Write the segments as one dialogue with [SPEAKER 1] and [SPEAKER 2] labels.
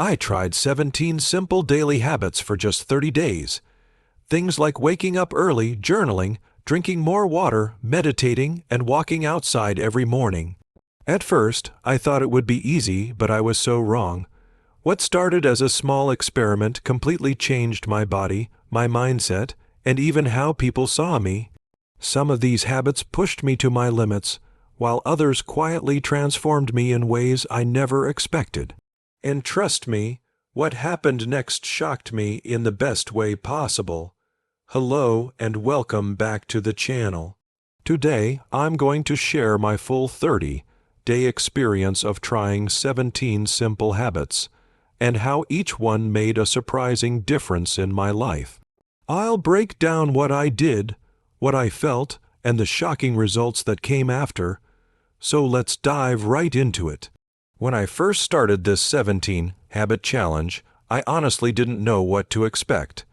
[SPEAKER 1] I tried 17 simple daily habits for just 30 days. Things like waking up early, journaling, drinking more water, meditating, and walking outside every morning. At first, I thought it would be easy, but I was so wrong. What started as a small experiment completely changed my body, my mindset, and even how people saw me. Some of these habits pushed me to my limits, while others quietly transformed me in ways I never expected. And trust me, what happened next shocked me in the best way possible. Hello and welcome back to the channel. Today, I'm going to share my full 30-day experience of trying 17 simple habits, and how each one made a surprising difference in my life. I'll break down what I did, what I felt, and the shocking results that came after. So let's dive right into it. When I first started this 17-habit challenge, I honestly didn't know what to expect.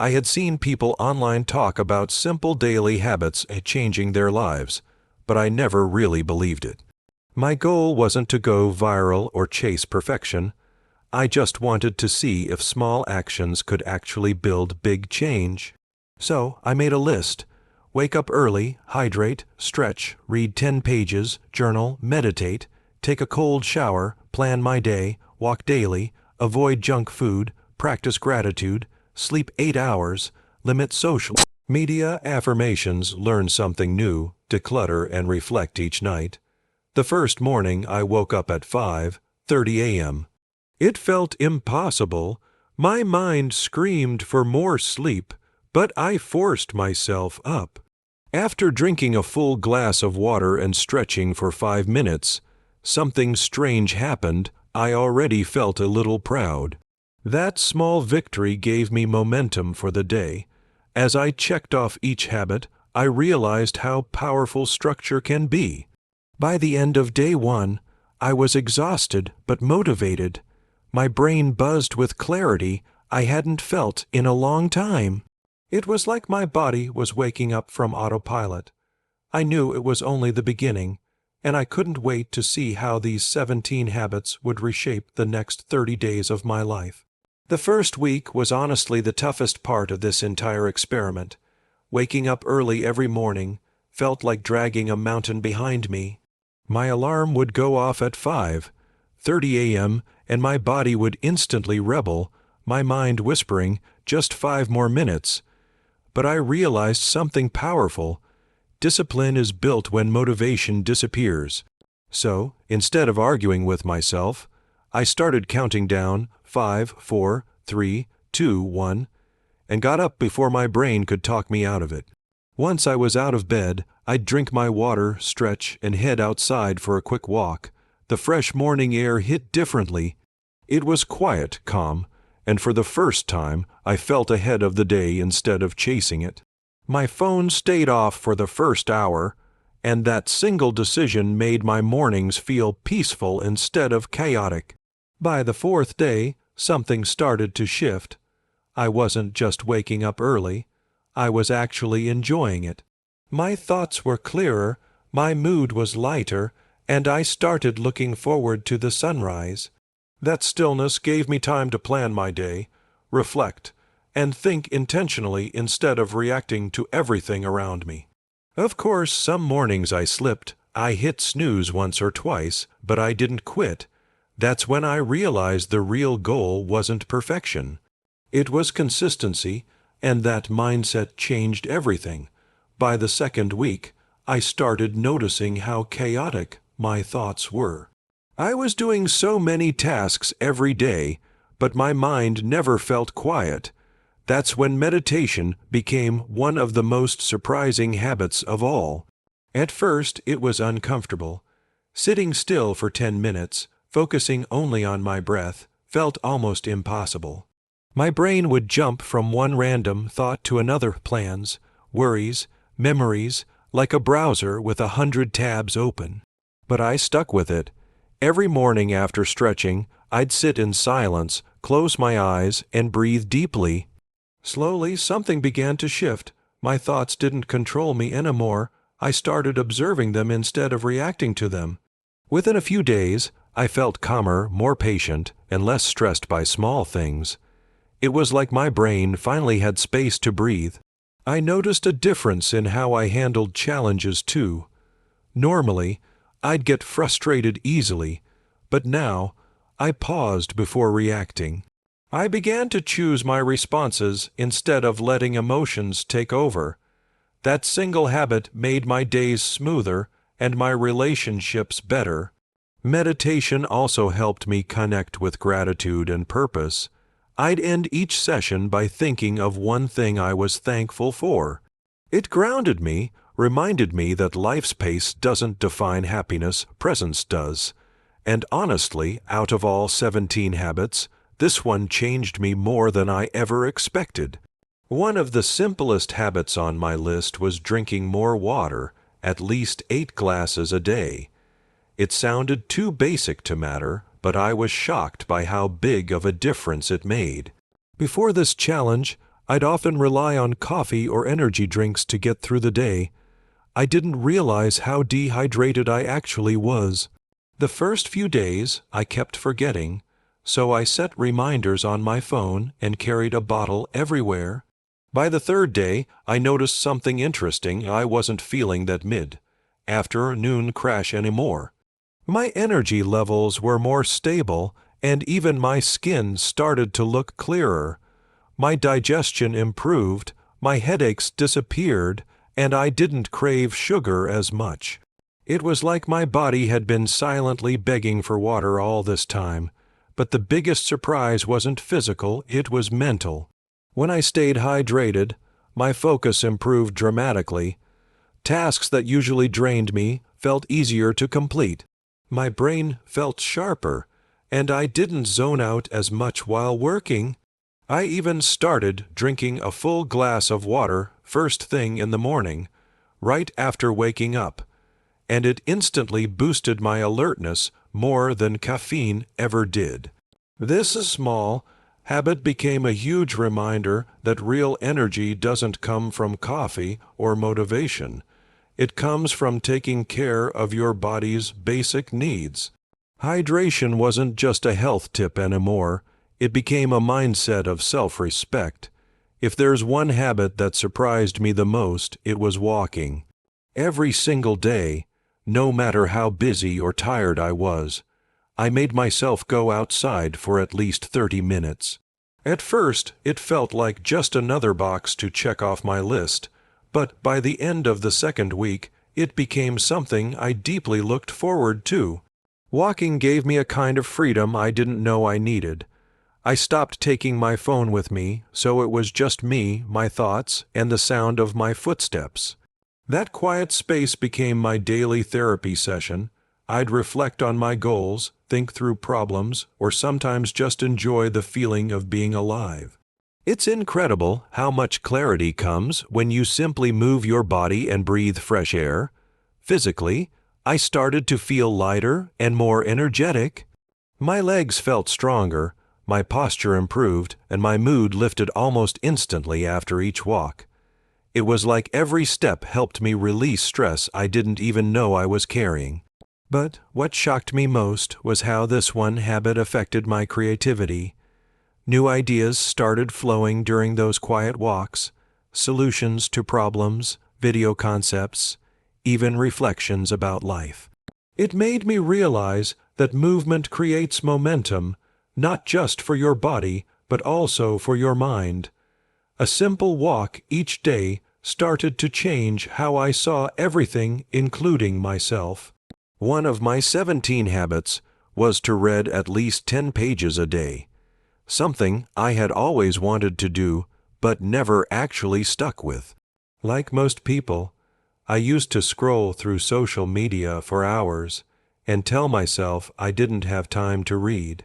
[SPEAKER 1] I had seen people online talk about simple daily habits changing their lives, but I never really believed it. My goal wasn't to go viral or chase perfection. I just wanted to see if small actions could actually build big change. So I made a list. Wake up early, hydrate, stretch, read 10 pages, journal, meditate, take a cold shower, plan my day, walk daily, avoid junk food, practice gratitude, sleep 8 hours, limit social media, affirmations, learn something new, declutter and reflect each night. The first morning I woke up at 5:30 a.m. It felt impossible. My mind screamed for more sleep, but I forced myself up. After drinking a full glass of water and stretching for 5 minutes, something strange happened. I already felt a little proud. That small victory gave me momentum for the day. As I checked off each habit, I realized how powerful structure can be. By the end of day 1, I was exhausted but motivated. My brain buzzed with clarity I hadn't felt in a long time. It was like my body was waking up from autopilot. I knew it was only the beginning, and I couldn't wait to see how these 17 habits would reshape the next 30 days of my life. The first week was honestly the toughest part of this entire experiment. Waking up early every morning felt like dragging a mountain behind me. My alarm would go off at 5:30 a.m., and my body would instantly rebel, my mind whispering, just 5 more minutes. But I realized something powerful. Discipline is built when motivation disappears. So, instead of arguing with myself, I started counting down 5, 4, 3, 2, 1, and got up before my brain could talk me out of it. Once I was out of bed, I'd drink my water, stretch, and head outside for a quick walk. The fresh morning air hit differently. It was quiet, calm, and for the first time, I felt ahead of the day instead of chasing it. My phone stayed off for the first hour, and that single decision made my mornings feel peaceful instead of chaotic. By the 4th day, something started to shift. I wasn't just waking up early. I was actually enjoying it. My thoughts were clearer, my mood was lighter, and I started looking forward to the sunrise. That stillness gave me time to plan my day, reflect, and think intentionally instead of reacting to everything around me. Of course, some mornings I slipped. I hit snooze once or twice, but I didn't quit. That's when I realized the real goal wasn't perfection. It was consistency, and that mindset changed everything. By the 2nd week, I started noticing how chaotic my thoughts were. I was doing so many tasks every day, but my mind never felt quiet. That's when meditation became one of the most surprising habits of all. At first, it was uncomfortable. Sitting still for 10 minutes, focusing only on my breath, felt almost impossible. My brain would jump from one random thought to another, plans, worries, memories, like a browser with 100 tabs open. But I stuck with it. Every morning after stretching, I'd sit in silence, close my eyes, and breathe deeply. Slowly, something began to shift. My thoughts didn't control me anymore. I started observing them instead of reacting to them. Within a few days, I felt calmer, more patient, and less stressed by small things. It was like my brain finally had space to breathe. I noticed a difference in how I handled challenges too. Normally, I'd get frustrated easily, but now I paused before reacting. I began to choose my responses instead of letting emotions take over. That single habit made my days smoother and my relationships better. Meditation also helped me connect with gratitude and purpose. I'd end each session by thinking of one thing I was thankful for. It grounded me, reminded me that life's pace doesn't define happiness, presence does. And honestly, out of all 17 habits, this one changed me more than I ever expected. One of the simplest habits on my list was drinking more water, at least 8 glasses a day. It sounded too basic to matter, but I was shocked by how big of a difference it made. Before this challenge, I'd often rely on coffee or energy drinks to get through the day. I didn't realize how dehydrated I actually was. The first few days, I kept forgetting, so I set reminders on my phone and carried a bottle everywhere. By the 3rd day, I noticed something interesting. I wasn't feeling that mid-afternoon crash anymore. My energy levels were more stable, and even my skin started to look clearer. My digestion improved, my headaches disappeared, and I didn't crave sugar as much. It was like my body had been silently begging for water all this time. But the biggest surprise wasn't physical, it was mental. When I stayed hydrated, my focus improved dramatically. Tasks that usually drained me felt easier to complete. My brain felt sharper, and I didn't zone out as much while working. I even started drinking a full glass of water first thing in the morning, right after waking up, and it instantly boosted my alertness more than caffeine ever did. This small habit became a huge reminder that real energy doesn't come from coffee or motivation. It comes from taking care of your body's basic needs. Hydration wasn't just a health tip anymore. It became a mindset of self-respect. If there's one habit that surprised me the most, it was walking. Every single day, no matter how busy or tired I was, I made myself go outside for at least 30 minutes. At first, it felt like just another box to check off my list, but by the end of the 2nd week, it became something I deeply looked forward to. Walking gave me a kind of freedom I didn't know I needed. I stopped taking my phone with me, so it was just me, my thoughts, and the sound of my footsteps. That quiet space became my daily therapy session. I'd reflect on my goals, think through problems, or sometimes just enjoy the feeling of being alive. It's incredible how much clarity comes when you simply move your body and breathe fresh air. Physically, I started to feel lighter and more energetic. My legs felt stronger, my posture improved, and my mood lifted almost instantly after each walk. It was like every step helped me release stress I didn't even know I was carrying. But what shocked me most was how this one habit affected my creativity. New ideas started flowing during those quiet walks, solutions to problems, video concepts, even reflections about life. It made me realize that movement creates momentum, not just for your body, but also for your mind. A simple walk each day started to change how I saw everything, including myself. One of my 17 habits was to read at least 10 pages a day, something I had always wanted to do but never actually stuck with. Like most people, I used to scroll through social media for hours and tell myself I didn't have time to read.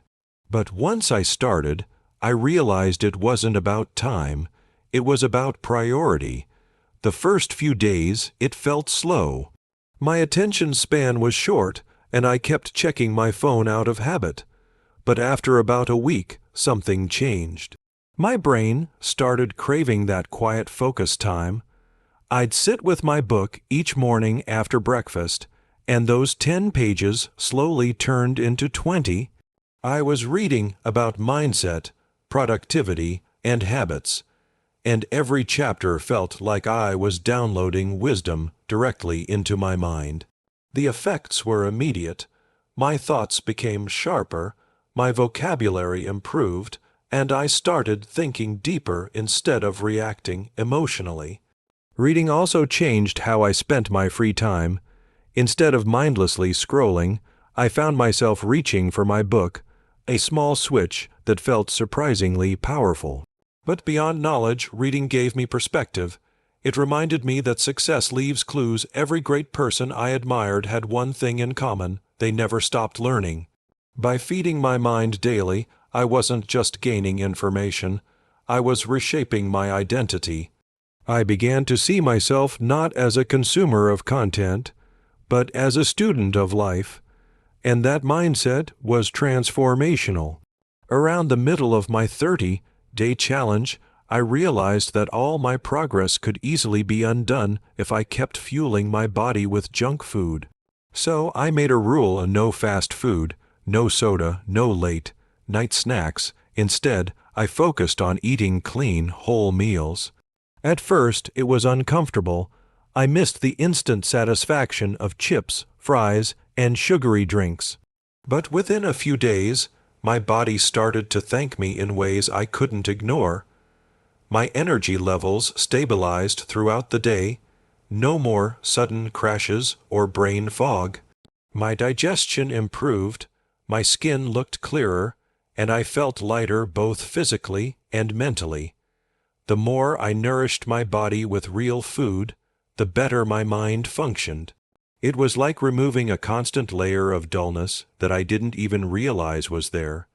[SPEAKER 1] But once I started, I realized it wasn't about time, it was about priority. The first few days, it felt slow. My attention span was short, and I kept checking my phone out of habit. But after about a week, something changed. My brain started craving that quiet focus time. I'd sit with my book each morning after breakfast, and those 10 pages slowly turned into 20. I was reading about mindset, productivity, and habits, and every chapter felt like I was downloading wisdom directly into my mind. The effects were immediate. My thoughts became sharper, my vocabulary improved, and I started thinking deeper instead of reacting emotionally. Reading also changed how I spent my free time. Instead of mindlessly scrolling, I found myself reaching for my book, a small switch that felt surprisingly powerful. But beyond knowledge, reading gave me perspective. It reminded me that success leaves clues. Every great person I admired had one thing in common: they never stopped learning. By feeding my mind daily, I wasn't just gaining information, I was reshaping my identity. I began to see myself not as a consumer of content, but as a student of life, and that mindset was transformational. Around the middle of my 30-day challenge, I realized that all my progress could easily be undone if I kept fueling my body with junk food. So I made a rule: no fast food, no soda, no late-night snacks. Instead, I focused on eating clean, whole meals. At first, it was uncomfortable. I missed the instant satisfaction of chips, fries, and sugary drinks. But within a few days, my body started to thank me in ways I couldn't ignore. My energy levels stabilized throughout the day. No more sudden crashes or brain fog. My digestion improved, my skin looked clearer, and I felt lighter both physically and mentally. The more I nourished my body with real food, the better my mind functioned. It was like removing a constant layer of dullness that I didn't even realize was there.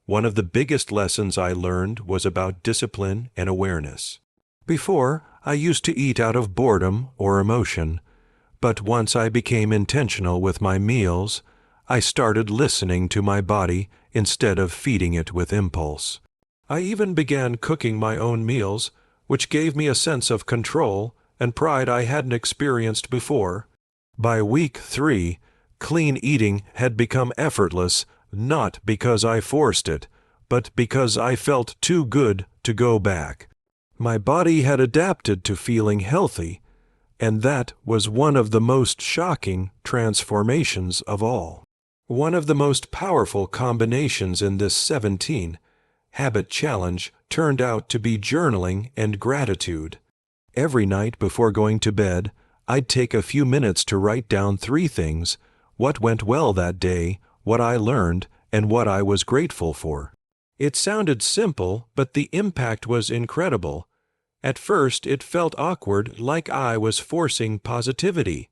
[SPEAKER 1] One of the biggest lessons I learned was about discipline and awareness. Before, I used to eat out of boredom or emotion, but once I became intentional with my meals, I started listening to my body instead of feeding it with impulse. I even began cooking my own meals, which gave me a sense of control and pride I hadn't experienced before. By week 3, clean eating had become effortless, not because I forced it, but because I felt too good to go back. My body had adapted to feeling healthy, and that was one of the most shocking transformations of all. One of the most powerful combinations in this 17-habit challenge turned out to be journaling and gratitude. Every night before going to bed, I'd take a few minutes to write down 3 things: what went well that day, what I learned, and what I was grateful for. It sounded simple, but the impact was incredible. At first, it felt awkward, like I was forcing positivity.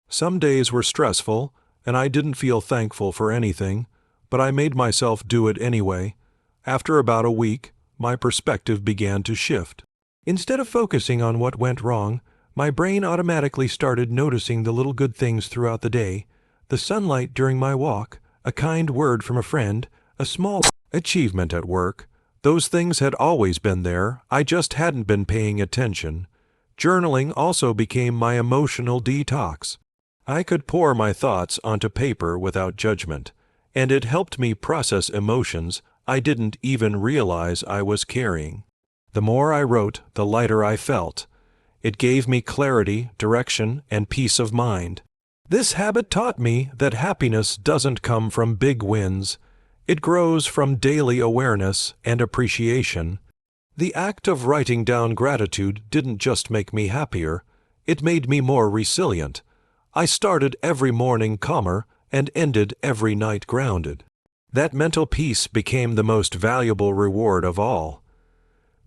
[SPEAKER 1] Some days were stressful, and I didn't feel thankful for anything, but I made myself do it anyway. After about a week, my perspective began to shift. Instead of focusing on what went wrong, my brain automatically started noticing the little good things throughout the day: the sunlight during my walk, a kind word from a friend, a small achievement at work. Those things had always been there, I just hadn't been paying attention. Journaling also became my emotional detox. I could pour my thoughts onto paper without judgment, and it helped me process emotions I didn't even realize I was carrying. The more I wrote, the lighter I felt. It gave me clarity, direction, and peace of mind. This habit taught me that happiness doesn't come from big wins. It grows from daily awareness and appreciation. The act of writing down gratitude didn't just make me happier, it made me more resilient. I started every morning calmer and ended every night grounded. That mental peace became the most valuable reward of all.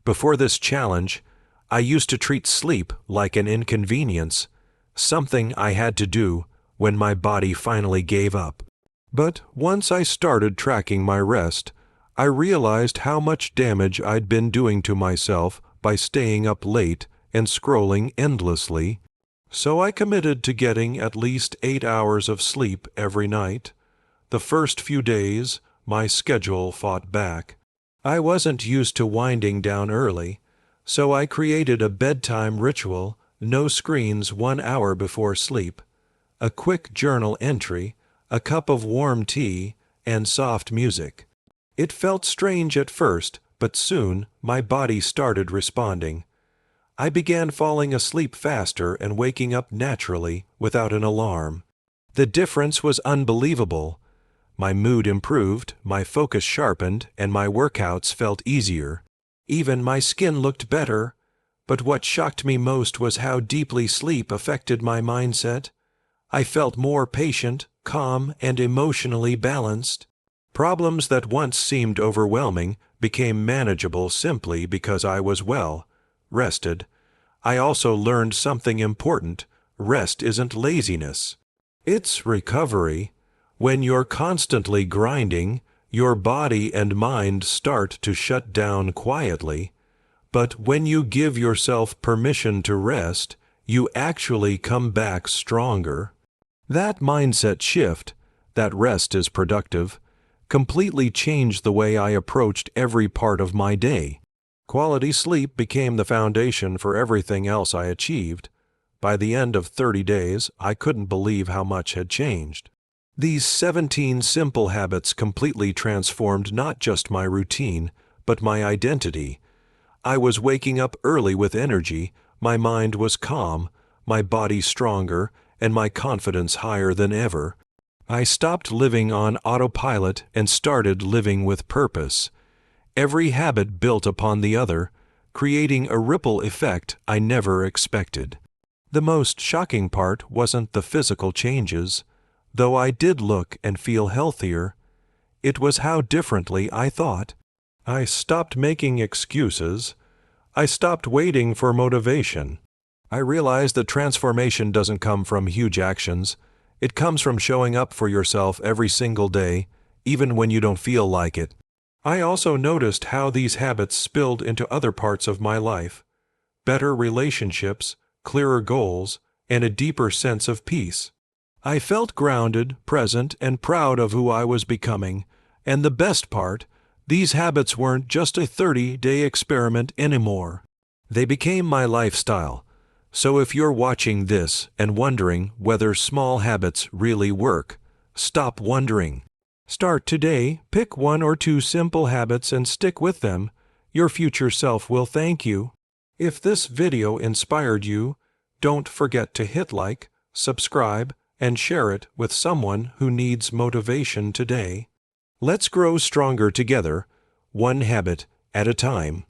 [SPEAKER 1] Before this challenge, I used to treat sleep like an inconvenience, something I had to do when my body finally gave up. But once I started tracking my rest, I realized how much damage I'd been doing to myself by staying up late and scrolling endlessly. So I committed to getting at least 8 hours of sleep every night. The first few days, my schedule fought back. I wasn't used to winding down early, so I created a bedtime ritual: no screens 1 hour before sleep. a quick journal entry, a cup of warm tea, and soft music. It felt strange at first, but soon my body started responding. I began falling asleep faster and waking up naturally without an alarm. The difference was unbelievable. My mood improved, my focus sharpened, and my workouts felt easier. Even my skin looked better. But what shocked me most was how deeply sleep affected my mindset. I felt more patient, calm, and emotionally balanced. Problems that once seemed overwhelming became manageable simply because I was rested. I also learned something important. Rest isn't laziness. It's recovery. When you're constantly grinding, your body and mind start to shut down quietly. But when you give yourself permission to rest, you actually come back stronger. That mindset shift, that rest is productive, completely changed the way I approached every part of my day. Quality sleep became the foundation for everything else I achieved. By the end of 30 days, I couldn't believe how much had changed. These 17 simple habits completely transformed not just my routine, but my identity. I was waking up early with energy, my mind was calm, my body stronger, and my confidence higher than ever. I stopped living on autopilot and started living with purpose. Every habit built upon the other, creating a ripple effect I never expected. The most shocking part wasn't the physical changes, though I did look and feel healthier. It was how differently I thought. I stopped making excuses. I stopped waiting for motivation. I realized that transformation doesn't come from huge actions. It comes from showing up for yourself every single day, even when you don't feel like it. I also noticed how these habits spilled into other parts of my life. Better relationships, clearer goals, and a deeper sense of peace. I felt grounded, present, and proud of who I was becoming. And the best part, these habits weren't just a 30-day experiment anymore. They became my lifestyle. So if you're watching this and wondering whether small habits really work, stop wondering. Start today, pick 1 or 2 simple habits and stick with them. Your future self will thank you. If this video inspired you, don't forget to hit like, subscribe, and share it with someone who needs motivation today. Let's grow stronger together, one habit at a time.